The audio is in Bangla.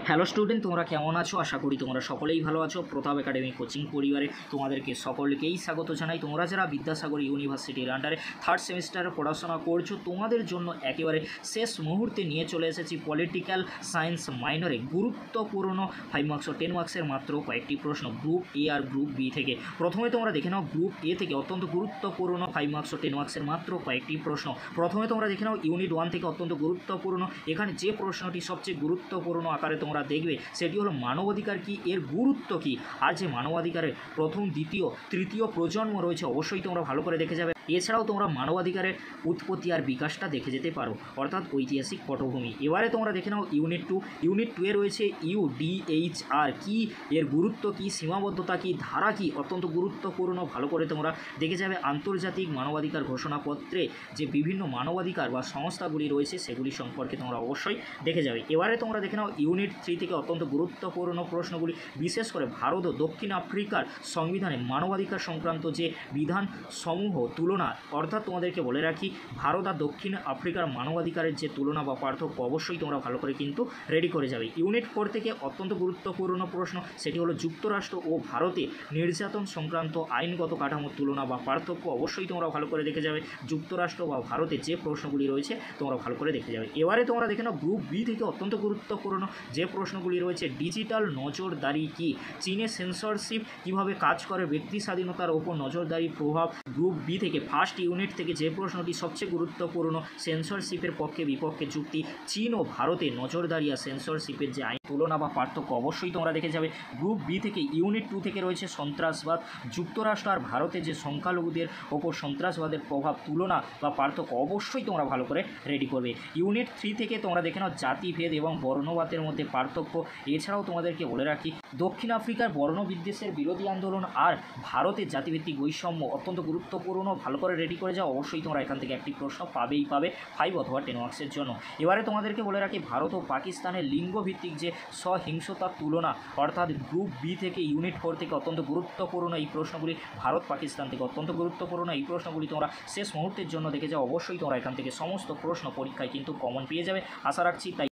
হ্যালো স্টুডেন্ট, তোমরা কেমন আছো? আশা করি তোমরা সকলেই ভালো আছো। প্রতাপ একাডেমি কোচিং পরিবারে তোমাদেরকে সকলকেই স্বাগত জানাই। তোমরা যারা বিদ্যাসাগর ইউনিভার্সিটির আন্ডারে থার্ড সেমিস্টারে পড়াশোনা করছো, তোমাদের জন্য একেবারে শেষ মুহূর্তে নিয়ে চলে এসেছি পলিটিক্যাল সায়েন্স মাইনরে গুরুত্বপূর্ণ 5 মার্কস ও 10 মার্কসের মাত্র কয়েকটি প্রশ্ন গ্রুপ এ আর গ্রুপ বি থেকে। প্রথমে তোমরা দেখে নাও গ্রুপ এ থেকে অত্যন্ত গুরুত্বপূর্ণ 5 মার্কস ও 10 মার্কসের মাত্র কয়েকটি প্রশ্ন। প্রথমে তোমরা দেখে নাও ইউনিট 1 থেকে অত্যন্ত গুরুত্বপূর্ণ। এখানে যে প্রশ্নটি সবচেয়ে গুরুত্বপূর্ণ আকারে তোমরা দেখবে সেটি হলো মানবাধিকার কি, এর গুরুত্ব কি। আর যে মানবাধিকারের প্রথম, দ্বিতীয়, তৃতীয় প্রজন্ম রয়েছে অবশ্যই তোমরা ভালো করে দেখে যাবে। এছাড়াও তোমরা মানবাধিকারের উৎপত্তি আর বিকাশটা দেখে যেতে পারো, অর্থাৎ ঐতিহাসিক পটভূমি। এবারে তোমরা দেখে নাও ইউনিট 2। ইউনিট 2 এ রয়েছে ইউডিএইচআর কি, এর গুরুত্ব কি, সীমাবদ্ধতা কি, ধারা কি, অত্যন্ত গুরুত্বপূর্ণ। ভালো করে তোমরা দেখে যাবে। আন্তর্জাতিক মানবাধিকার ঘোষণাপত্রে যে বিভিন্ন মানবাধিকার বা সংস্থাগুলি রয়েছে সেগুলি সম্পর্কে তোমরা অবশ্যই দেখে যাবে। এবারে তোমরা দেখে নাও ইউনিট 3 থেকে অত্যন্ত গুরুত্বপূর্ণ প্রশ্নগুলি, বিশেষ করে ভারত ও দক্ষিণ আফ্রিকার সংবিধানে মানবাধিকার সংক্রান্ত যে বিধান সমূহ তুলনা, অর্থাৎ তোমাদেরকে বলে রাখি ভারত আর দক্ষিণ আফ্রিকার মানবাধিকারের যে তুলনা বা পার্থক্য অবশ্যই তোমরা ভালো করে কিন্তু রেডি করে যাবে। ইউনিট 4 থেকে অত্যন্ত গুরুত্বপূর্ণ প্রশ্ন, সেটি হলো যুক্তরাষ্ট্র ও ভারতে নির্যাতন সংক্রান্ত আইনগত কাঠামোর তুলনা বা পার্থক্য অবশ্যই তোমরা ভালো করে দেখে যাবে। যুক্তরাষ্ট্র বা ভারতে যে প্রশ্নগুলি রয়েছে তোমরা ভালো করে দেখে যাবে। এবারে তোমরা দেখে নাও গ্রুপ বি থেকে অত্যন্ত গুরুত্বপূর্ণ যে প্রশ্নগুলি রয়েছে, ডিজিটাল নজরদারি কি, চীনে সেন্সরশিপ কিভাবে কাজ করে, ব্যক্তি স্বাধীনতার ওপর নজরদারির প্রভাব। গ্রুপ বি থেকে ফার্স্ট ইউনিট থেকে যে প্রশ্নটি সবচেয়ে গুরুত্বপূর্ণ, সেন্সরশিপের পক্ষে বিপক্ষে যুক্তি, চীন ও ভারতে নজরদারি আর সেন্সরশিপের যে আইন তুলনা বা পার্থক্য অবশ্যই তোমরা দেখে যাবে। গ্রুপ বি থেকে ইউনিট 2 থেকে রয়েছে সন্ত্রাসবাদ, যুক্তরাষ্ট্র আর ভারতে যে সংখ্যালঘুদের ওপর সন্ত্রাসবাদের প্রভাব তুলনা বা পার্থক্য অবশ্যই তোমরা ভালো করে রেডি করবে। ইউনিট 3 থেকে তোমরা দেখে নাও জাতিভেদ এবং বর্ণবাদের মধ্যে পার্থক্য। এছাড়াও তোমাদেরকে বলে রাখি দক্ষিণ আফ্রিকার বর্ণবিদ্বেষের বিরোধী আন্দোলন আর ভারতের জাতিভিত্তিক বৈষম্য অত্যন্ত গুরুত্বপূর্ণ। ভালো করে রেডি করে যাও, অবশ্যই তোমরা এখান থেকে একটি প্রশ্ন পাবেই পাবে 5 অথবা 10 মার্কসের জন্য। এবারে তোমাদেরকে বলে রাখি ভারত ও পাকিস্তানের লিঙ্গভিত্তিক যে সহিংসতার তুলনা, অর্থাৎ গ্রুপ বি থেকে ইউনিট 4 থেকে অত্যন্ত গুরুত্বপূর্ণ এই প্রশ্নগুলি, ভারত পাকিস্তান থেকে অত্যন্ত গুরুত্বপূর্ণ এই প্রশ্নগুলি তোমরা শেষ মুহূর্তের জন্য দেখে যাও। অবশ্যই তোমরা এখান থেকে সমস্ত প্রশ্ন পরীক্ষায় কিন্তু কমন পেয়ে যাবে আশা রাখছি। তাই